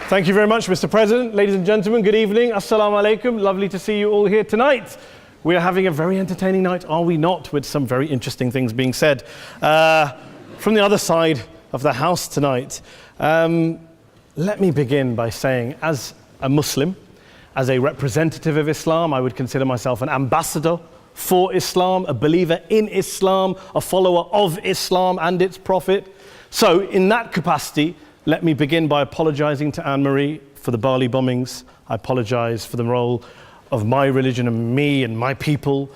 Thank you very much, Mr. President. Ladies and gentlemen, good evening. Assalamu alaikum. Lovely to see you all here tonight. We are having a very entertaining night, are we not, with some very interesting things being said from the other side of the house tonight. Let me begin by saying, as a Muslim, as a representative of Islam, I would consider myself an ambassador for Islam, a believer in Islam, a follower of Islam and its prophet. So in that capacity, let me begin by apologizing to Anne-Marie for the Bali bombings. I apologize for the role of my religion and me and my people,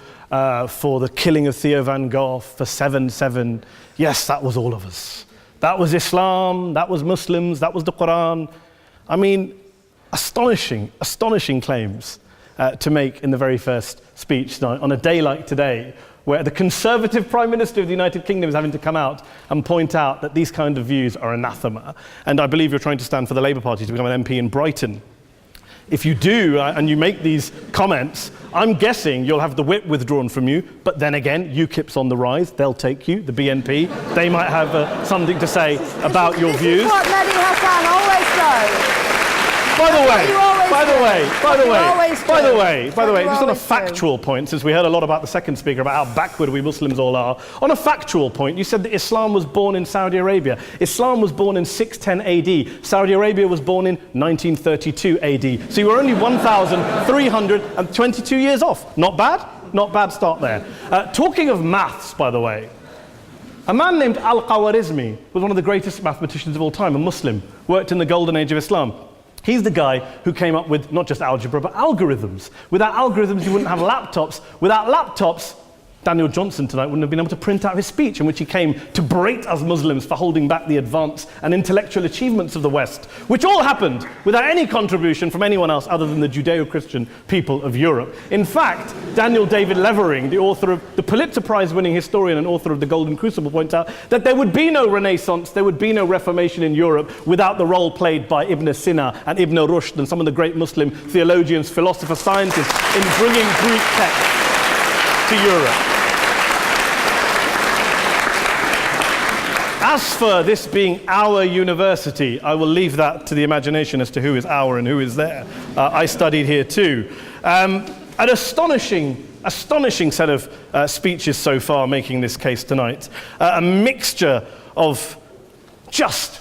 for the killing of Theo van Gogh, for 7/7. Yes, that was all of us. That was Islam, that was Muslims, that was the Quran. I mean, astonishing claims to make in the very first speech tonight on a day like today, where the Conservative Prime Minister of the United Kingdom is having to come out and point out that these kind of views are anathema. And I believe you're trying to stand for the Labour Party to become an MP in Brighton. If you do, and you make these comments, I'm guessing you'll have the whip withdrawn from you, but then again, UKIP's on the rise, they'll take you, the BNP, they might have something to say about your views. This is what Mehdi Hasan always does. By the way, just on a factual point, since we heard a lot about the second speaker, about how backward we Muslims all are, on a factual point, you said that Islam was born in Saudi Arabia. Islam was born in 610 AD. Saudi Arabia was born in 1932 AD. So you were only 1,322 years off. Not bad? Not bad start there. Talking of maths, by the way, a man named Al-Khwarizmi was one of the greatest mathematicians of all time, a Muslim, worked in the golden age of Islam. He's the guy who came up with not just algebra, but algorithms. Without algorithms, you wouldn't have laptops. Without laptops, Daniel Johnson tonight wouldn't have been able to print out his speech in which he came to berate us Muslims for holding back the advance and intellectual achievements of the West, which all happened without any contribution from anyone else other than the Judeo-Christian people of Europe. In fact, Daniel David Levering, the author of the Pulitzer Prize-winning historian and author of The Golden Crucible, points out that there would be no Renaissance, there would be no Reformation in Europe without the role played by Ibn Sina and Ibn Rushd and some of the great Muslim theologians, philosophers, scientists in bringing Greek texts to Europe. As for this being our university, I will leave that to the imagination as to who is our and who is there. I studied here too. An astonishing set of speeches so far making this case tonight. A mixture of just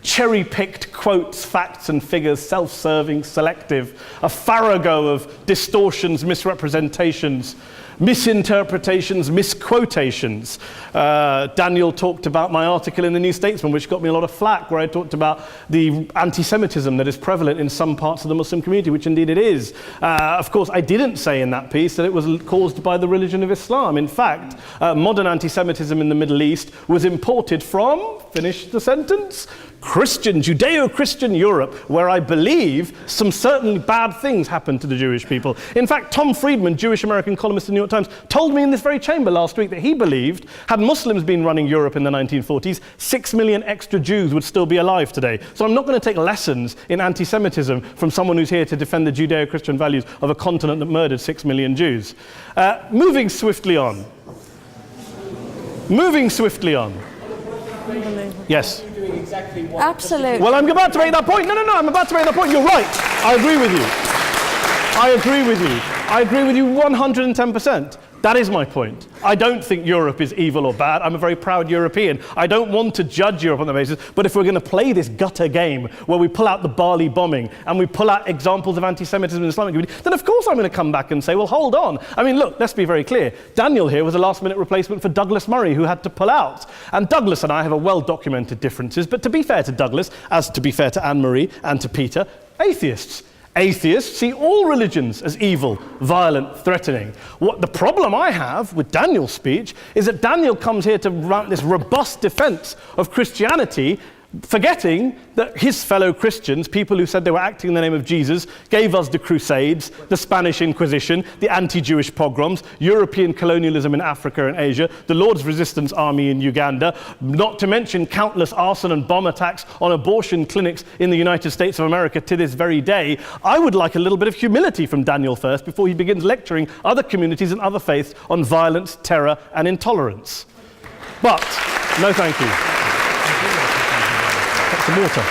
cherry-picked quotes, facts and figures, self-serving, selective, a farrago of distortions, misrepresentations, misinterpretations, misquotations. Daniel talked about my article in the New Statesman, which got me a lot of flack, where I talked about the anti-Semitism that is prevalent in some parts of the Muslim community, which indeed it is. Of course, I didn't say in that piece that it was caused by the religion of Islam. In fact, modern anti-Semitism in the Middle East was imported from, finish the sentence, Judeo-Christian Europe, where I believe some certainly bad things happened to the Jewish people. In fact, Tom Friedman, Jewish-American columnist in the New York Times, told me in this very chamber last week that he believed, had Muslims been running Europe in the 1940s, 6 million extra Jews would still be alive today. So I'm not going to take lessons in anti-Semitism from someone who's here to defend the Judeo-Christian values of a continent that murdered 6 million Jews. Moving swiftly on. Yes. Absolutely. Well, I'm about to make that point. No, I'm about to make that point. You're right. I agree with you 110%. That is my point. I don't think Europe is evil or bad. I'm a very proud European. I don't want to judge Europe on the basis, but if we're going to play this gutter game where we pull out the Bali bombing and we pull out examples of anti-Semitism in the Islamic community, then of course I'm going to come back and say, well, hold on. I mean, look, let's be very clear. Daniel here was a last-minute replacement for Douglas Murray, who had to pull out. And Douglas and I have a well-documented differences, but to be fair to Douglas, as to be fair to Anne-Marie and to Peter, atheists. Atheists see all religions as evil, violent, threatening. What the problem I have with Daniel's speech is that Daniel comes here to run this robust defense of Christianity, forgetting that his fellow Christians, people who said they were acting in the name of Jesus, gave us the Crusades, the Spanish Inquisition, the anti-Jewish pogroms, European colonialism in Africa and Asia, the Lord's Resistance Army in Uganda, not to mention countless arson and bomb attacks on abortion clinics in the United States of America to this very day. I would like a little bit of humility from Daniel first before he begins lecturing other communities and other faiths on violence, terror, and intolerance. But, no thank you. Some water.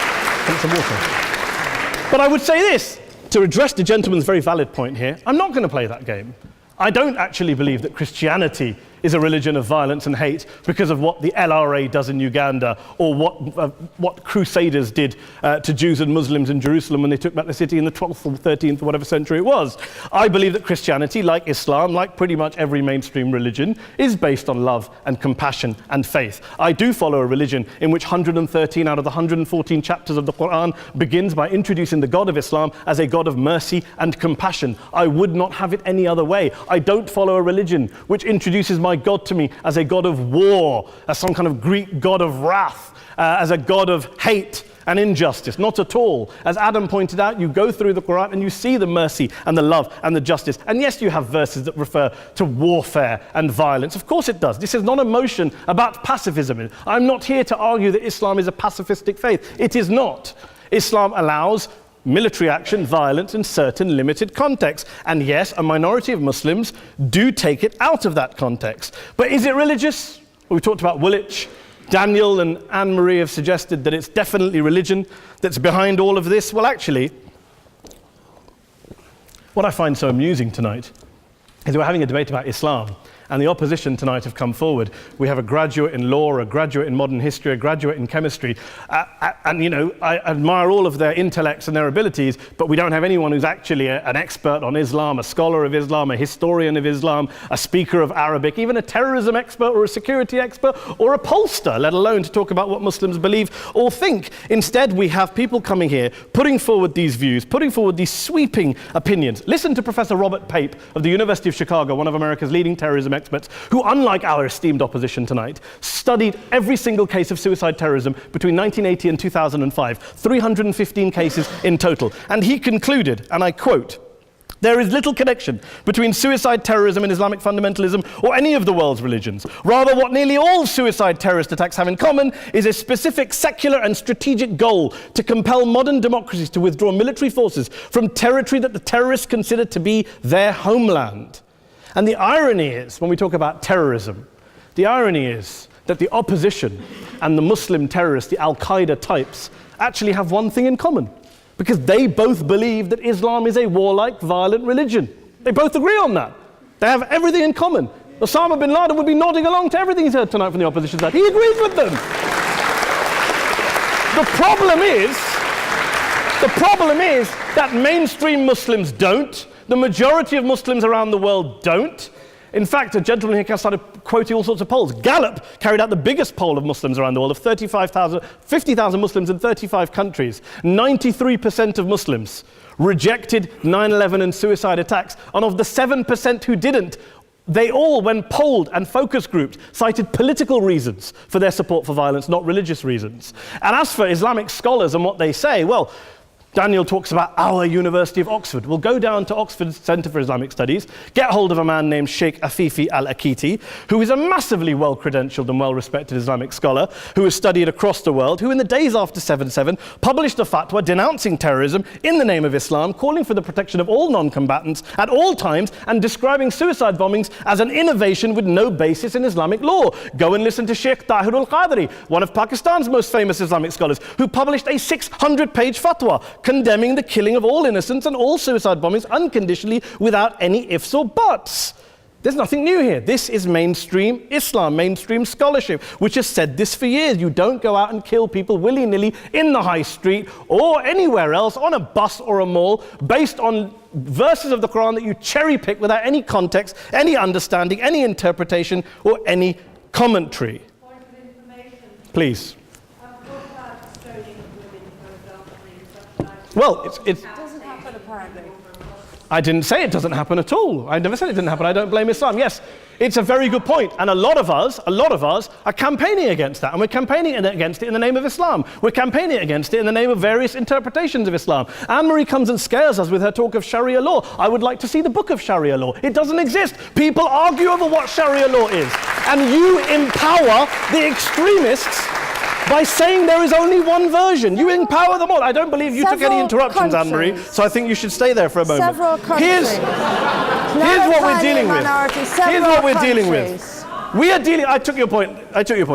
But I would say this, to address the gentleman's very valid point here, I'm not going to play that game. I don't actually believe that Christianity is a religion of violence and hate because of what the LRA does in Uganda or what Crusaders did to Jews and Muslims in Jerusalem when they took back the city in the 12th or 13th or whatever century it was. I believe that Christianity, like Islam, like pretty much every mainstream religion, is based on love and compassion and faith. I do follow a religion in which 113 out of the 114 chapters of the Quran begins by introducing the God of Islam as a God of mercy and compassion. I would not have it any other way. I don't follow a religion which introduces my God to me as a God of war, as some kind of Greek God of wrath, as a God of hate and injustice. Not at all. As Adam pointed out, you go through the Quran and you see the mercy and the love and the justice. And yes, you have verses that refer to warfare and violence. Of course it does. This is not a motion about pacifism. I'm not here to argue that Islam is a pacifistic faith. It is not. Islam allows military action, violence in certain limited contexts. And yes, a minority of Muslims do take it out of that context. But is it religious? We talked about Woolwich. Daniel and Anne-Marie have suggested that it's definitely religion that's behind all of this. Well, actually, what I find so amusing tonight is we're having a debate about Islam. And the opposition tonight have come forward. We have a graduate in law, a graduate in modern history, a graduate in chemistry. And, you know, I admire all of their intellects and their abilities, but we don't have anyone who's actually an expert on Islam, a scholar of Islam, a historian of Islam, a speaker of Arabic, even a terrorism expert or a security expert or a pollster, let alone to talk about what Muslims believe or think. Instead, we have people coming here, putting forward these views, putting forward these sweeping opinions. Listen to Professor Robert Pape of the University of Chicago, one of America's leading terrorism experts, who, unlike our esteemed opposition tonight, studied every single case of suicide terrorism between 1980 and 2005, 315 cases in total. And he concluded, and I quote, "There is little connection between suicide terrorism and Islamic fundamentalism or any of the world's religions. Rather, what nearly all suicide terrorist attacks have in common is a specific secular and strategic goal to compel modern democracies to withdraw military forces from territory that the terrorists consider to be their homeland." And the irony is, when we talk about terrorism, the irony is that the opposition and the Muslim terrorists, the Al-Qaeda types, actually have one thing in common, because they both believe that Islam is a warlike, violent religion. They both agree on that. They have everything in common. Osama bin Laden would be nodding along to everything he's heard tonight from the opposition side. He agrees with them. The problem is that mainstream Muslims don't. The majority of Muslims around the world don't. In fact, a gentleman here started quoting all sorts of polls. Gallup carried out the biggest poll of Muslims around the world, of 50,000 Muslims in 35 countries. 93% of Muslims rejected 9/11 and suicide attacks. And of the 7% who didn't, they all, when polled and focus grouped, cited political reasons for their support for violence, not religious reasons. And as for Islamic scholars and what they say, well, Daniel talks about our University of Oxford. We'll go down to Oxford Centre for Islamic Studies, get hold of a man named Sheikh Afifi al-Akiti, who is a massively well-credentialed and well-respected Islamic scholar, who has studied across the world, who in the days after 7/7 published a fatwa denouncing terrorism in the name of Islam, calling for the protection of all non-combatants at all times, and describing suicide bombings as an innovation with no basis in Islamic law. Go and listen to Sheikh Tahir al-Qadri, one of Pakistan's most famous Islamic scholars, who published a 600-page fatwa condemning the killing of all innocents and all suicide bombings unconditionally without any ifs or buts. There's nothing new here. This is mainstream Islam, mainstream scholarship, which has said this for years. You don't go out and kill people willy-nilly in the high street or anywhere else, on a bus or a mall, based on verses of the Quran that you cherry-pick without any context, any understanding, any interpretation, or any commentary. Point of information. Please. Well, it doesn't happen apparently. I didn't say it doesn't happen at all. I never said it didn't happen. I don't blame Islam. Yes, it's a very good point. And a lot of us are campaigning against that. And we're campaigning against it in the name of Islam. We're campaigning against it in the name of various interpretations of Islam. Anne-Marie comes and scares us with her talk of Sharia law. I would like to see the book of Sharia law. It doesn't exist. People argue over what Sharia law is. And you empower the extremists by saying there is only one version. You empower them all. I don't believe you took any interruptions, Anne-Marie, so I think you should stay there for a moment. Several countries. Here's what we're dealing with. Here's what we're dealing with. We are dealing, I took your point.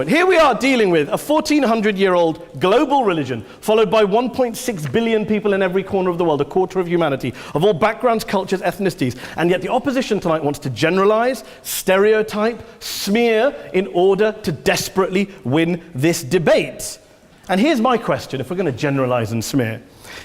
Here we are dealing with a 1400-year-old global religion followed by 1.6 billion people in every corner of the world, a quarter of humanity, of all backgrounds, cultures, ethnicities. And yet the opposition tonight wants to generalize, stereotype, smear in order to desperately win this debate. And here's my question, if we're going to generalize and smear.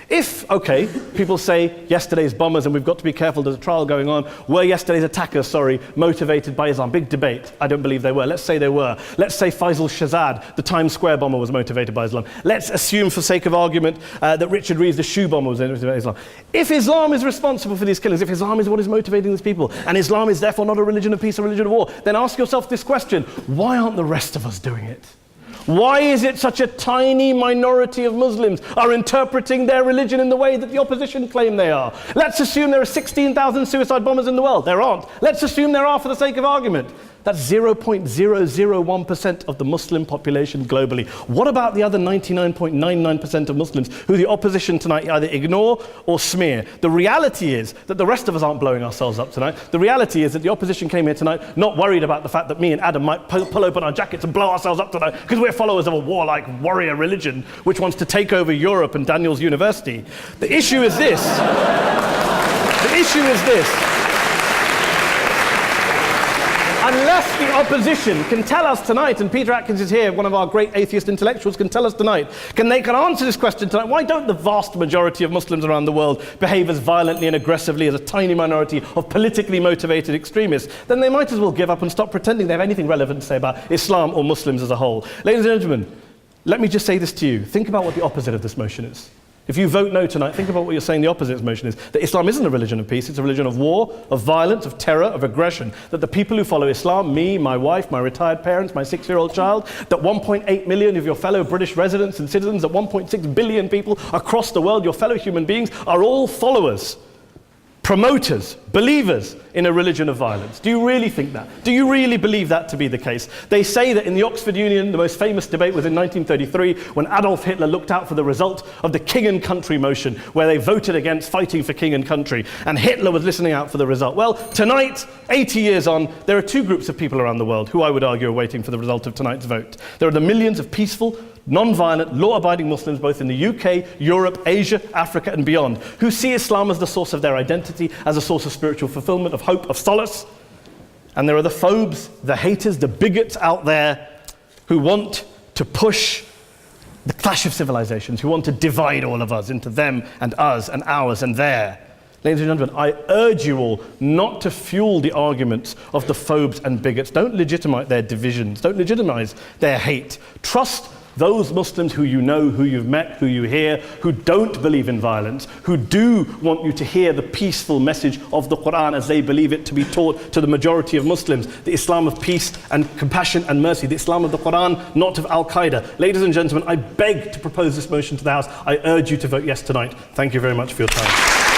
If, okay, people say yesterday's bombers, and we've got to be careful, there's a trial going on, were yesterday's attackers, motivated by Islam? Big debate. I don't believe they were. Let's say they were. Let's say Faisal Shahzad, the Times Square bomber, was motivated by Islam. Let's assume, for sake of argument, that Richard Reeves, the shoe bomber, was motivated by Islam. If Islam is responsible for these killings, if Islam is what is motivating these people, and Islam is therefore not a religion of peace, a religion of war, then ask yourself this question: why aren't the rest of us doing it? Why is it such a tiny minority of Muslims are interpreting their religion in the way that the opposition claim they are? Let's assume there are 16,000 suicide bombers in the world. There aren't. Let's assume there are for the sake of argument. That's 0.001% of the Muslim population globally. What about the other 99.99% of Muslims who the opposition tonight either ignore or smear? The reality is that the rest of us aren't blowing ourselves up tonight. The reality is that the opposition came here tonight not worried about the fact that me and Adam might pull open our jackets and blow ourselves up tonight because we're followers of a warlike warrior religion which wants to take over Europe and Daniel's university. The issue is this. The issue is this. Unless the opposition can tell us tonight, and Peter Atkins is here, one of our great atheist intellectuals, can tell us tonight, can answer this question tonight: why don't the vast majority of Muslims around the world behave as violently and aggressively as a tiny minority of politically motivated extremists? Then they might as well give up and stop pretending they have anything relevant to say about Islam or Muslims as a whole. Ladies and gentlemen, let me just say this to you. Think about what the opposite of this motion is. If you vote no tonight, think about what you're saying the opposite of this motion is. That Islam isn't a religion of peace, it's a religion of war, of violence, of terror, of aggression. That the people who follow Islam, me, my wife, my retired parents, my 6-year-old child, that 1.8 million of your fellow British residents and citizens, that 1.6 billion people across the world, your fellow human beings, are all followers, promoters, believers in a religion of violence. Do you really think that? Do you really believe that to be the case? They say that in the Oxford Union, the most famous debate was in 1933 when Adolf Hitler looked out for the result of the King and Country motion, where they voted against fighting for King and Country, and Hitler was listening out for the result. Well, tonight, 80 years on, there are two groups of people around the world who I would argue are waiting for the result of tonight's vote. There are the millions of peaceful, non-violent, law-abiding Muslims both in the UK, Europe, Asia, Africa and beyond, who see Islam as the source of their identity, as a source of spiritual fulfillment, of hope, of solace. And there are the phobes, the haters, the bigots out there who want to push the clash of civilizations, who want to divide all of us into them and us and ours and their. Ladies and gentlemen, I urge you all not to fuel the arguments of the phobes and bigots. Don't legitimize their divisions. Don't legitimize their hate. Trust those Muslims who you know, who you've met, who you hear, who don't believe in violence, who do want you to hear the peaceful message of the Quran as they believe it to be taught to the majority of Muslims, the Islam of peace and compassion and mercy, the Islam of the Quran, not of Al-Qaeda. Ladies and gentlemen, I beg to propose this motion to the House. I urge you to vote yes tonight. Thank you very much for your time.